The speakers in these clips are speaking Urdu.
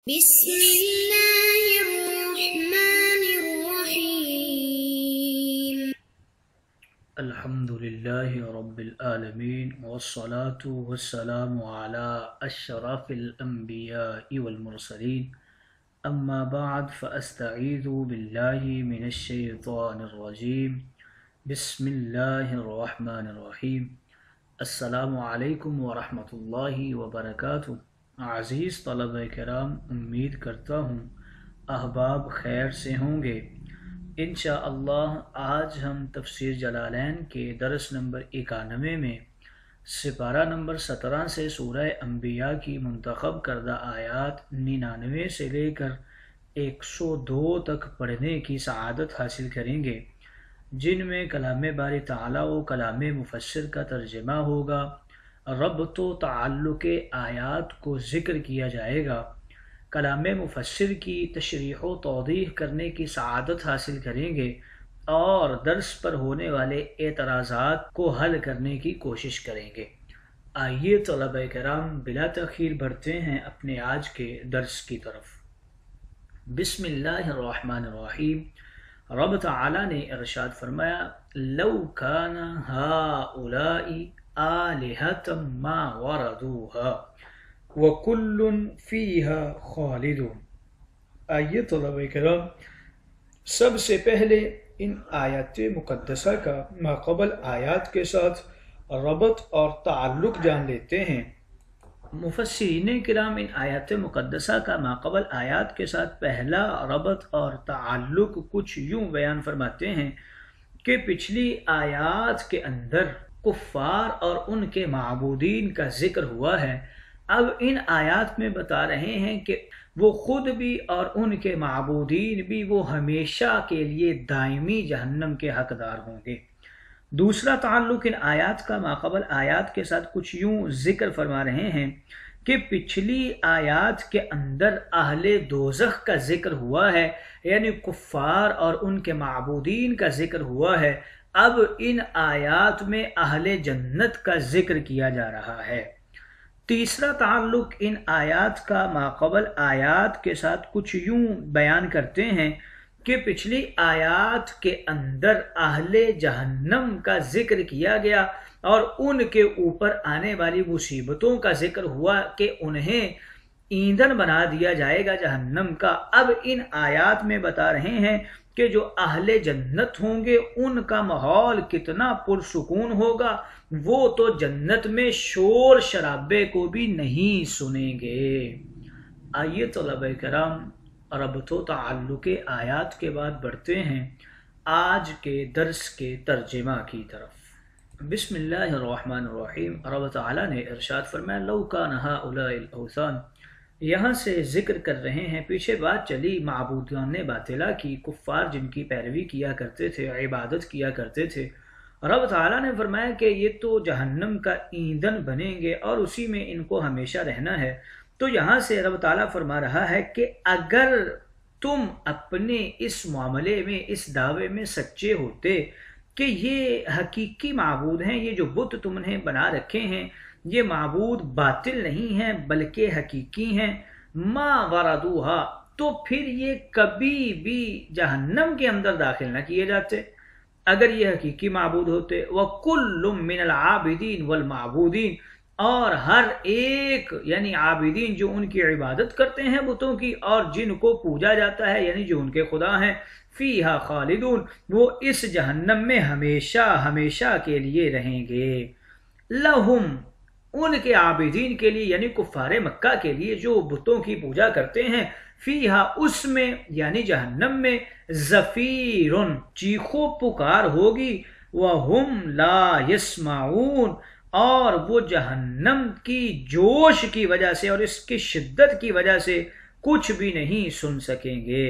بسم الله الرحمن الرحيم. الحمد لله رب العالمين والصلاة والسلام على أشرف الأنبياء والمرسلين أما بعد فأستعيذ بالله من الشيطان الرجيم بسم الله الرحمن الرحيم. السلام علیکم ورحمۃ اللہ وبرکاتہ. عزیز طلبہ کرام، امید کرتا ہوں احباب خیر سے ہوں گے. انشاءاللہ آج ہم تفسیر جلالین کے درس نمبر 91 میں سپارہ نمبر 17 سے سورہ انبیاء کی منتخب کردہ آیات 99 سے لے کر 102 تک پڑھنے کی سعادت حاصل کریں گے، جن میں کلام باری تعالیٰ و کلام مفسر کا ترجمہ ہوگا، ربط و تعلق آیات کو ذکر کیا جائے گا، کلام مفسر کی تشریح و توضیح کرنے کی سعادت حاصل کریں گے، اور درس پر ہونے والے اعتراضات کو حل کرنے کی کوشش کریں گے. آئیے طلبہ کرام بلا تاخیر بڑھتے ہیں اپنے آج کے درس کی طرف. بسم اللہ الرحمن الرحیم. رب تعالیٰ نے ارشاد فرمایا، لو کان ہؤلاء آلہۃ ما وردوها وکل فیہا خالدون. آئیے طلبہ کرام سب سے پہلے ان آیات مقدسہ کا ماقبل آیات کے ساتھ ربط اور تعلق جان لیتے ہیں. مفسرین کرام ان آیات مقدسہ کا ماقبل آیات کے ساتھ پہلا ربط اور تعلق کچھ یوں بیان فرماتے ہیں کہ پچھلی آیات کے اندر کفار اور ان کے معبودین کا ذکر ہوا ہے. اب ان آیات میں بتا رہے ہیں کہ وہ خود بھی اور ان کے معبودین بھی وہ ہمیشہ کے لیے دائمی جہنم کے حقدار ہوں گے. دوسرا تعلق ان آیات کا ماقبل آیات کے ساتھ کچھ یوں ذکر فرما رہے ہیں کہ پچھلی آیات کے اندر اہل دوزخ کا ذکر ہوا ہے، یعنی کفار اور ان کے معبودین کا ذکر ہوا ہے. اب ان آیات میں اہل جنت کا ذکر کیا جا رہا ہے. تیسرا تعلق ان آیات کا ماقبل آیات کے ساتھ کچھ یوں بیان کرتے ہیں کہ پچھلی آیات کے اندر اہل جہنم کا ذکر کیا گیا اور ان کے اوپر آنے والی مصیبتوں کا ذکر ہوا کہ انہیں ایندھن بنا دیا جائے گا جہنم کا. اب ان آیات میں بتا رہے ہیں کہ جو اہل جنت ہوں گے ان کا ماحول کتنا پرسکون ہوگا، وہ تو جنت میں شور شرابے کو بھی نہیں سنیں گے. آئیے طلبہ کرام ربط و تعلق آیات کے بعد بڑھتے ہیں آج کے درس کے ترجمہ کی طرف. بسم اللہ الرحمن الرحیم. رب تعالیٰ نے ارشاد فرمایا، لو کان ہؤلاء الاوثان. یہاں سے ذکر کر رہے ہیں، پیچھے بات چلی معبودان باطلہ کی، کفار جن کی پیروی کیا کرتے تھے، عبادت کیا کرتے تھے. رب تعالیٰ نے فرمایا کہ یہ تو جہنم کا ایندھن بنیں گے اور اسی میں ان کو ہمیشہ رہنا ہے. تو یہاں سے رب تعالیٰ فرما رہا ہے کہ اگر تم اپنے اس معاملے میں، اس دعوے میں سچے ہوتے کہ یہ حقیقی معبود ہیں، یہ جو بت تم نے بنا رکھے ہیں یہ معبود باطل نہیں ہیں بلکہ حقیقی ہیں، ما وردوها، تو پھر یہ کبھی بھی جہنم کے اندر داخل نہ کیے جاتے اگر یہ حقیقی معبود ہوتے. وَكُلٌّ مِّنَ الْعَابِدِينَ وَالْمَعْبُودِينَ، اور ہر ایک یعنی عابدین جو ان کی عبادت کرتے ہیں بتوں کی اور جن کو پوجا جاتا ہے یعنی جو ان کے خدا ہیں، فیہا خالدون، وہ اس جہنم میں ہمیشہ ہمیشہ کے لیے رہیں گے. لہم، ان کے عابدین کے لیے یعنی کفار مکہ کے لیے جو بتوں کی پوجا کرتے ہیں، فیہا، اس میں یعنی جہنم میں، زفیرن، چیخو پکار ہوگی، وہم لا یسمعون، اور وہ جہنم کی جوش کی وجہ سے اور اس کی شدت کی وجہ سے کچھ بھی نہیں سن سکیں گے.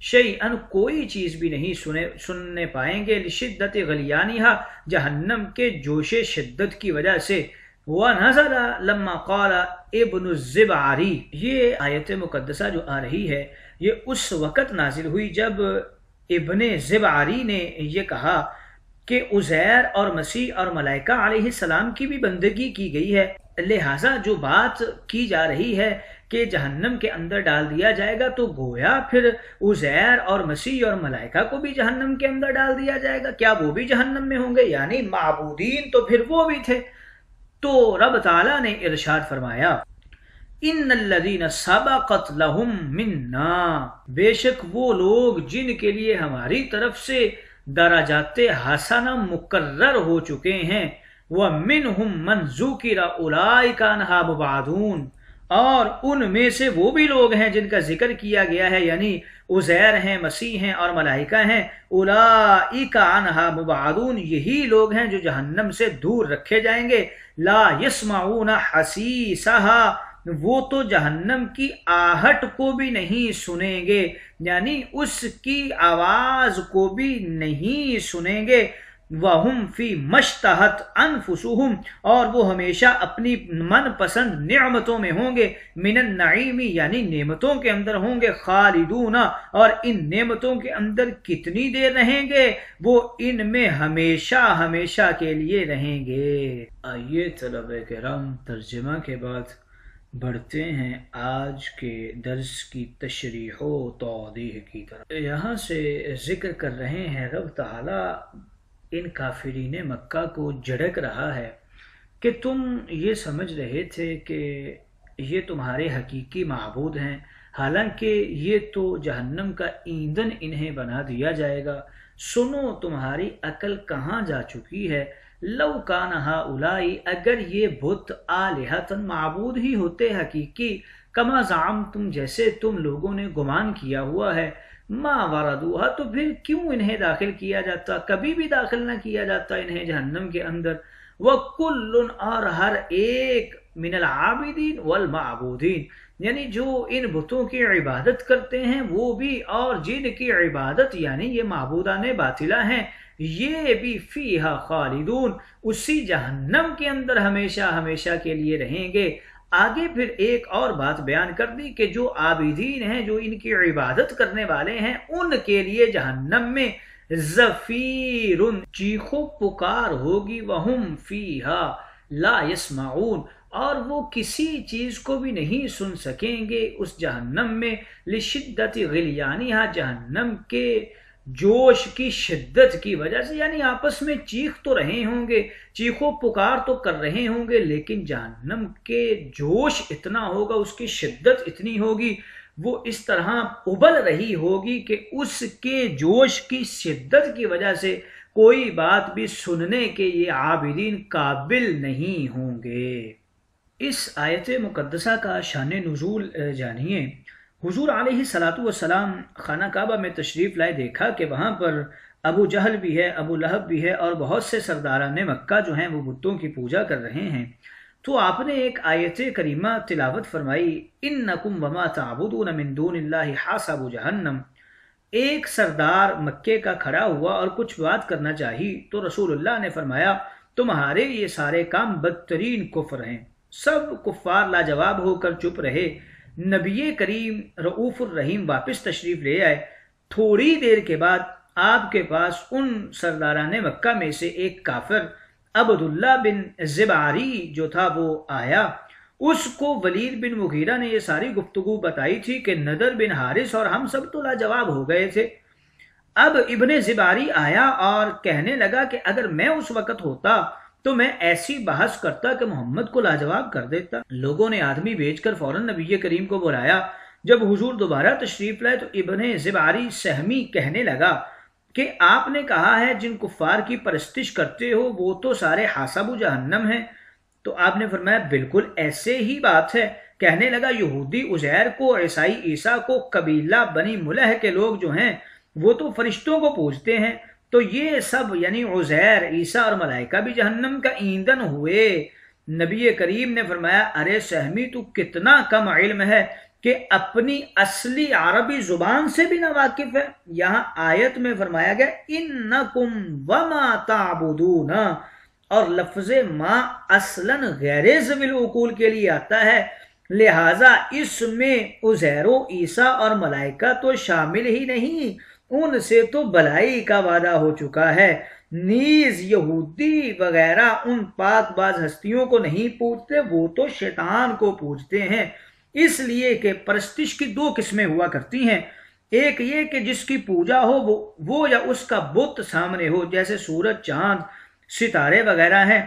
شیئن، کوئی چیز بھی نہیں سننے پائیں گے، لشدت غلیانہا، جہنم کے جوش شدت کی وجہ سے. وَنَزَلَ لَمَّا قَالَ ابن الزبعری، یہ آیت مقدسہ جو آ رہی ہے یہ اس وقت نازل ہوئی جب ابن زبعری نے یہ کہا کہ عزیر اور مسیح اور ملائکہ علیہ السلام کی بھی بندگی کی گئی ہے، لہٰذا جو بات کی جا رہی ہے کہ جہنم کے اندر ڈال دیا جائے گا، تو گویا پھر عزیر اور مسیح اور ملائکہ کو بھی جہنم کے اندر ڈال دیا جائے گا، کیا وہ بھی جہنم میں ہوں گے؟ یعنی معبودین تو پھر وہ بھی تھے۔ تو رب تعالیٰ نے ارشاد فرمایا ان الذین سبقت لہم منا، بے شک وہ لوگ جن کے لیے ہماری طرف سے درجات حسنہ مقرر ہو چکے ہیں، وَمِنْهُمْ مَنْ ذُكِرَ أُولَئِكَ عَنْهَا مُبْعَدُونَ، اور ان میں سے وہ بھی لوگ ہیں جن کا ذکر کیا گیا ہے، یعنی عزیر ہیں، مسیح ہیں اور ملائکہ ہیں، اولئک عنہا مبعدون، یہی لوگ ہیں جو جہنم سے دور رکھے جائیں گے، لا یسمعون حسیسہا، وہ تو جہنم کی آہٹ کو بھی نہیں سنیں گے، یعنی اس کی آواز کو بھی نہیں سنیں گے، وَهُمْ فِي مَشْتَهَتْ أَنفُسُهُمْ، اور وہ ہمیشہ اپنی من پسند نعمتوں میں ہوں گے، من النعیم یعنی نعمتوں کے اندر ہوں گے، خالدون، اور ان نعمتوں کے اندر کتنی دیر رہیں گے؟ وہ ان میں ہمیشہ ہمیشہ کے لیے رہیں گے۔ آئیے طلبہ کرام ترجمہ کے بعد بڑھتے ہیں آج کے درس کی تشریح و توضیح کی طرف۔ یہاں سے ذکر کر رہے ہیں رب تعالیٰ ان کافرین مکہ کو جھڑک رہا ہے کہ تم یہ سمجھ رہے تھے کہ یہ تمہارے حقیقی معبود ہیں، حالانکہ یہ تو جہنم کا ایندھن انہیں بنا دیا جائے گا۔ سنو تمہاری عقل کہاں جا چکی ہے، لو کان ہؤلاء، اگر یہ بت آلہۃ معبود ہی ہوتے حقیقی، کما زعمتم جیسے تم لوگوں نے گمان کیا ہوا ہے، ما وردوها، تو پھر کیوں انہیں داخل کیا جاتا، کبھی بھی داخل نہ کیا جاتا انہیں جہنم کے اندر۔ وَكُلٌّ، اور ہر ایک، من العابدین والمعبودین، یعنی جو ان بتوں کی عبادت کرتے ہیں وہ بھی، اور جن کی عبادت یعنی یہ معبودان باطلہ ہیں یہ بھی، فیہا خالدون، اسی جہنم کے اندر ہمیشہ ہمیشہ کے لیے رہیں گے۔ آگے پھر ایک اور بات بیان کر دی کہ جو عابدین ہیں، جو ان کی عبادت کرنے والے ہیں، ان کے لیے جہنم میں زفیر، چیخ و پکار ہوگی، وہم فیہا لا یسمعون، اور وہ کسی چیز کو بھی نہیں سن سکیں گے اس جہنم میں، لشدت غلیانہا، جہنم کے جوش کی شدت کی وجہ سے، یعنی آپس میں چیخ تو رہے ہوں گے، چیخ و پکار تو کر رہے ہوں گے، لیکن جہنم کے جوش اتنا ہوگا، اس کی شدت اتنی ہوگی، وہ اس طرح ابل رہی ہوگی کہ اس کے جوش کی شدت کی وجہ سے کوئی بات بھی سننے کے یہ عابدین قابل نہیں ہوں گے۔ اس آیت مقدسہ کا شان نزول جانیے۔ حضور علیہ السلام خانہ کعبہ میں تشریف لائے، دیکھا کہ وہاں پر ابو جہل بھی ہے، ابو لہب بھی ہے، اور بہت سے سرداران مکہ جو ہیں وہ بتوں کی پوجا کر رہے ہیں۔ تو آپ نے ایک آیت کریمہ تلاوت فرمائی، انکم وما تعبدون من دون اللہ حاصب جہنم۔ ایک سردار مکے کا کھڑا ہوا اور کچھ بات کرنا چاہی تو رسول اللہ نے فرمایا تمہارے یہ سارے کام بدترین کفر ہیں۔ سب کفار لاجواب ہو کر چپ رہے۔ نبی کریم رؤوف الرحیم واپس تشریف لے آئے۔ تھوڑی دیر کے بعد آپ کے پاس ان سرداران مکہ میں سے ایک کافر عبداللہ بن زباری جو تھا وہ آیا۔ اس کو ولید بن مغیرہ نے یہ ساری گفتگو بتائی تھی کہ نضر بن حارث اور ہم سب تو لاجواب ہو گئے تھے۔ اب ابن زباری آیا اور کہنے لگا کہ اگر میں اس وقت ہوتا تو میں ایسی بحث کرتا کہ محمد کو لاجواب کر دیتا۔ لوگوں نے آدمی بھیج کر فوراً نبی کریم کو بلایا۔ جب حضور دوبارہ تشریف لائے تو ابن زباری سہمی کہنے لگا کہ آپ نے کہا ہے جن کفار کی پرستش کرتے ہو وہ تو سارے حاصب جہنم ہیں۔ تو آپ نے فرمایا بالکل ایسے ہی بات ہے۔ کہنے لگا یہودی عزیر کو، عیسائی عیسیٰ کو، قبیلہ بنی ملح کے لوگ جو ہیں وہ تو فرشتوں کو پوجتے ہیں، تو یہ سب یعنی عزیر، عیسیٰ اور ملائکہ بھی جہنم کا ایندھن ہوئے۔ نبی کریم نے فرمایا ارے سہمی تو کتنا کم علم ہے کہ اپنی اصلی عربی زبان سے بھی نہ واقف ہے۔ یہاں آیت میں فرمایا گیا انکم وما تعبدون، اور لفظ ما اصلاً غیر ذوی العقول کے لیے آتا ہے، لہٰذا اس میں عزیر و عیسیٰ اور ملائکہ تو شامل ہی نہیں، ان سے تو بلائی کا وعدہ ہو چکا ہے۔ نیز یہودی وغیرہ ان پاک باز ہستیوں کو نہیں پوجتے، وہ تو شیطان کو پوجتے ہیں، اس لیے کہ پرستش کی دو قسمیں ہوا کرتی ہیں، ایک یہ کہ جس کی پوجا ہو وہ یا اس کا بت سامنے ہو، جیسے سورج، چاند، ستارے وغیرہ ہیں،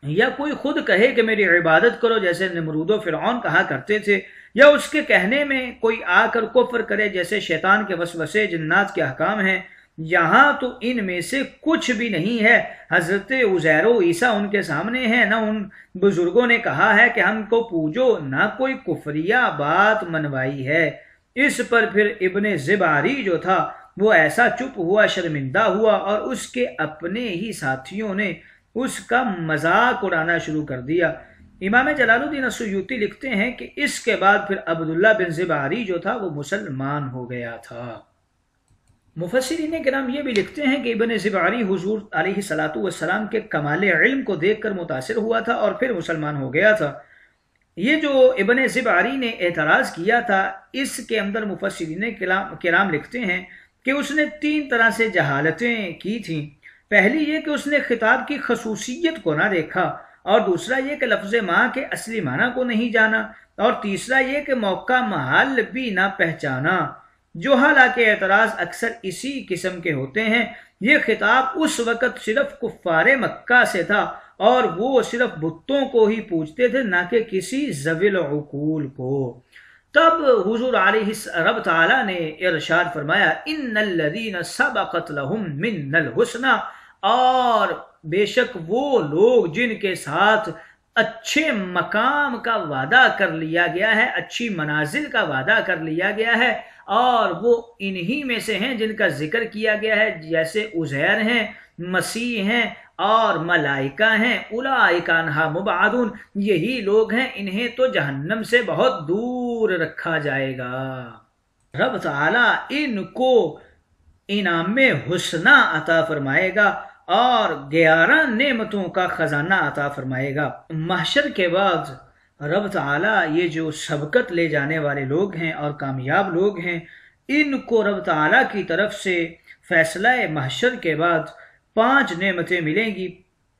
یا کوئی خود کہے کہ میری عبادت کرو جیسے نمرود و فرعون کہا کرتے تھے، یا اس کے کہنے میں کوئی آ کر کفر کرے جیسے شیطان کے وسوسے، جنات کے احکام ہیں۔ یہاں تو ان میں سے کچھ بھی نہیں ہے۔ حضرت عزیر و عیسیٰ ان کے سامنے ہیں، نہ ان بزرگوں نے کہا ہے کہ ہم کو پوجو، نہ کوئی کفریہ بات منوائی ہے۔ اس پر پھر ابن زباری جو تھا وہ ایسا چپ ہوا، شرمندہ ہوا، اور اس کے اپنے ہی ساتھیوں نے اس کا مذاق اڑانا شروع کر دیا۔ امام جلال الدین السیوطی لکھتے ہیں کہ اس کے بعد پھر عبداللہ بن زباری جو تھا وہ مسلمان ہو گیا تھا۔ مفسرین کرام یہ بھی لکھتے ہیں کہ ابن زباری حضور علیہ الصلوۃ والسلام کے کمال علم کو دیکھ کر متاثر ہوا تھا اور پھر مسلمان ہو گیا تھا۔ یہ جو ابن زباری نے اعتراض کیا تھا، اس کے اندر مفسرین کرام لکھتے ہیں کہ اس نے 3 طرح سے جہالتیں کی تھیں۔ پہلی یہ کہ اس نے خطاب کی خصوصیت کو نہ دیکھا، اور دوسرا یہ کہ لفظ ماں کے اصلی معنی کو نہیں جانا، اور تیسرا یہ کہ موقع محل بھی نہ پہچانا۔ جہالہ کے اعتراض اکثر اسی قسم کے ہوتے ہیں۔ یہ خطاب اس وقت صرف کفار مکہ سے تھا، اور وہ صرف بتوں کو ہی پوجتے تھے، نہ کہ کسی ذوی العقول کو۔ تب حضور علیہ رب تعالیٰ نے ارشاد فرمایا، ان الذین سبقت لہم من الحسنی، اور بے شک وہ لوگ جن کے ساتھ اچھے مقام کا وعدہ کر لیا گیا ہے، اچھی منازل کا وعدہ کر لیا گیا ہے، اور وہ انہی میں سے ہیں جن کا ذکر کیا گیا ہے، جیسے عزیر ہیں، مسیح ہیں اور ملائکہ ہیں۔ اولئک عنہا مبعدون، یہی لوگ ہیں، انہیں تو جہنم سے بہت دور رکھا جائے گا۔ رب تعالیٰ ان کو انعام حسنہ عطا فرمائے گا اور 11 نعمتوں کا خزانہ عطا فرمائے گا۔ محشر کے بعد رب تعالیٰ یہ جو سبقت لے جانے والے لوگ ہیں اور کامیاب لوگ ہیں، ان کو رب تعالیٰ کی طرف سے فیصلہ محشر کے بعد 5 نعمتیں ملیں گی۔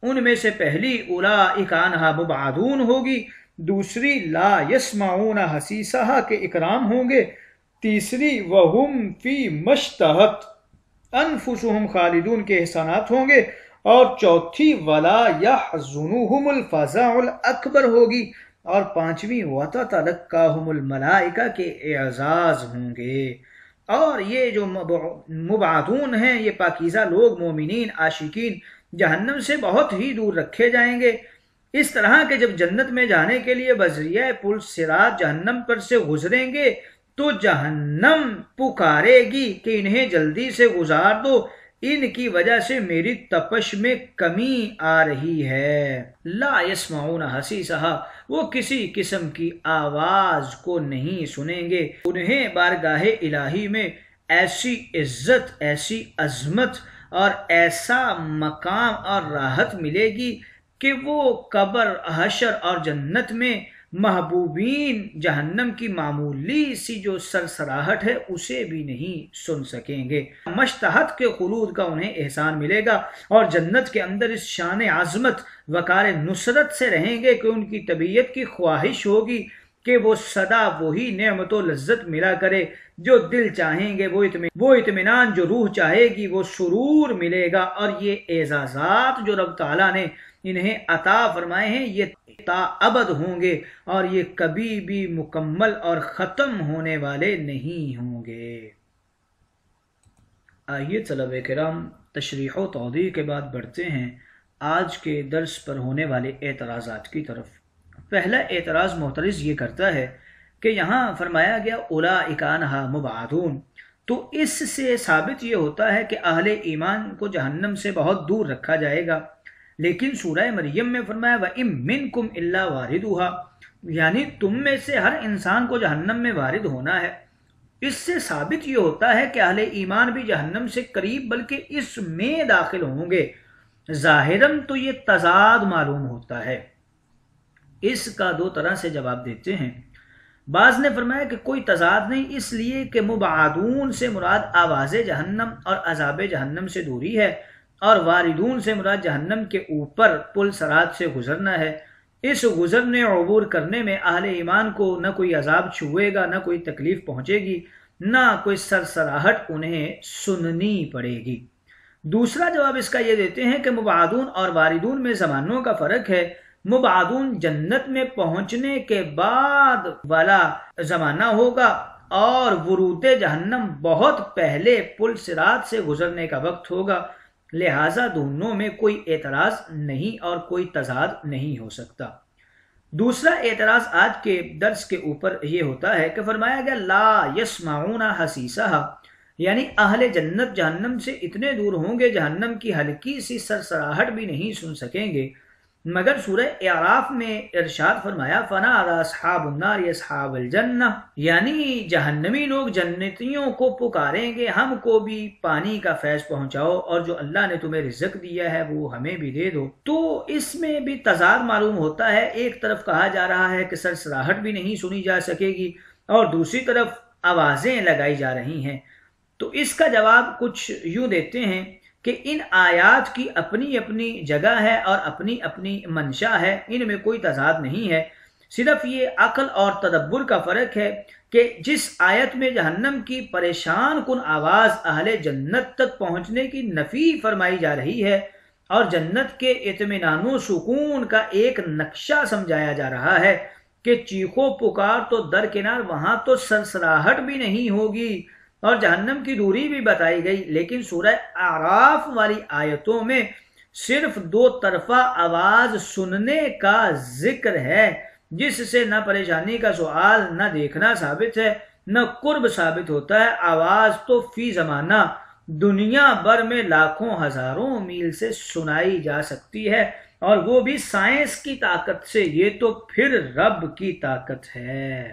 ان میں سے پہلی اولئک عنہا مبعدون ہوگی، دوسری لا یسمعون حسیسہا کے اکرام ہوں گے، تیسری وہم فی مشتہت انفسہم خالدون کے احسانات ہوں گے، اور چوتھی ولا یحزنہم الفزع الاکبر ہوگی، اور 5ویں وتتلقاہم الملائکہ کے اعزاز ہوں گے۔ اور یہ جو مبعدون ہیں، یہ پاکیزہ لوگ، مومنین، عاشقین، جہنم سے بہت ہی دور رکھے جائیں گے، اس طرح کہ جب جنت میں جانے کے لیے بذریعہ پل صراط جہنم پر سے گزریں گے تو جہنم پکارے گی کہ انہیں جلدی سے گزار دو، ان کی وجہ سے میری تپش میں کمی آ رہی ہے۔ لا یسمعون حسیسہا، وہ کسی قسم کی آواز کو نہیں سنیں گے۔ انہیں بارگاہ الہی میں ایسی عزت، ایسی عظمت اور ایسا مقام اور راحت ملے گی کہ وہ قبر، حشر اور جنت میں محبوبین جہنم کی معمولی سی جو سرسراہٹ ہے اسے بھی نہیں سن سکیں گے۔ مشتہت کے خلود کا انہیں احسان ملے گا، اور جنت کے اندر اس شان عظمت وقار نصرت سے رہیں گے کہ ان کی طبیعت کی خواہش ہوگی کہ وہ سدا وہی نعمت و لذت ملا کرے جو دل چاہیں گے، وہ اطمینان جو روح چاہے گی، وہ سرور ملے گا۔ اور یہ اعزازات جو رب تعالیٰ نے انہیں عطا فرمائے ہیں، یہ تا ابد ہوں گے، اور یہ کبھی بھی مکمل اور ختم ہونے والے نہیں ہوں گے۔ آئیے طلبہ کرام، تشریح و توضیح کے بعد بڑھتے ہیں آج کے درس پر ہونے والے اعتراضات کی طرف۔ پہلا اعتراض معترض یہ کرتا ہے کہ یہاں فرمایا گیا اولئک عنہا مبعدون، تو اس سے ثابت یہ ہوتا ہے کہ اہل ایمان کو جہنم سے بہت دور رکھا جائے گا، لیکن سورہ مریم میں فرمایا وَإِن مِّنكُمْ إِلَّا وَارِدُهَا، یعنی تم میں سے ہر انسان کو جہنم میں وارد ہونا ہے۔ اس سے ثابت یہ ہوتا ہے کہ اہل ایمان بھی جہنم سے قریب بلکہ اس میں داخل ہوں گے۔ ظاہراً تو یہ تضاد معلوم ہوتا ہے۔ اس کا 2 طرح سے جواب دیتے ہیں۔ بعض نے فرمایا کہ کوئی تضاد نہیں، اس لیے کہ مبعدون سے مراد آواز جہنم اور عذاب جہنم سے دوری ہے، اور واردون سے مراد جہنم کے اوپر پل صراط سے گزرنا ہے۔ اس گزرنے عبور کرنے میں اہل ایمان کو نہ کوئی عذاب چھوئے گا، نہ کوئی تکلیف پہنچے گی، نہ کوئی سرسراہٹ انہیں سننی پڑے گی۔ دوسرا جواب اس کا یہ دیتے ہیں کہ مبعدون اور واردون میں زمانوں کا فرق ہے۔ مبعدون جنت میں پہنچنے کے بعد والا زمانہ ہوگا اور ورود جہنم بہت پہلے پل صراط سے گزرنے کا وقت ہوگا، لہٰذا دونوں میں کوئی اعتراض نہیں اور کوئی تضاد نہیں ہو سکتا۔ دوسرا اعتراض آج کے درس کے اوپر یہ ہوتا ہے کہ فرمایا گیا لا یسمعون حسیسہا، یعنی اہل جنت جہنم سے اتنے دور ہوں گے جہنم کی ہلکی سی سرسراہٹ بھی نہیں سن سکیں گے، مگر سورہ اعراف میں ارشاد فرمایا فنادى اصحاب النار اصحاب الجنہ، یعنی جہنمی لوگ جنتیوں کو پکاریں گے ہم کو بھی پانی کا فیض پہنچاؤ اور جو اللہ نے تمہیں رزق دیا ہے وہ ہمیں بھی دے دو۔ تو اس میں بھی تضاد معلوم ہوتا ہے، ایک طرف کہا جا رہا ہے کہ سرسراہٹ بھی نہیں سنی جا سکے گی اور دوسری طرف آوازیں لگائی جا رہی ہیں۔ تو اس کا جواب کچھ یوں دیتے ہیں کہ ان آیات کی اپنی اپنی جگہ ہے اور اپنی اپنی منشا ہے، ان میں کوئی تضاد نہیں ہے، صرف یہ عقل اور تدبر کا فرق ہے کہ جس آیت میں جہنم کی پریشان کن آواز اہل جنت تک پہنچنے کی نفی فرمائی جا رہی ہے اور جنت کے اطمینان و سکون کا ایک نقشہ سمجھایا جا رہا ہے کہ چیخو پکار تو درکنار، وہاں تو سرسراہٹ بھی نہیں ہوگی اور جہنم کی دوری بھی بتائی گئی، لیکن سورہ اعراف والی آیتوں میں صرف دو طرفہ آواز سننے کا ذکر ہے، جس سے نہ پریشانی کا سوال، نہ دیکھنا ثابت ہے، نہ قرب ثابت ہوتا ہے۔ آواز تو فی زمانہ دنیا بھر میں لاکھوں ہزاروں میل سے سنائی جا سکتی ہے، اور وہ بھی سائنس کی طاقت سے، یہ تو پھر رب کی طاقت ہے۔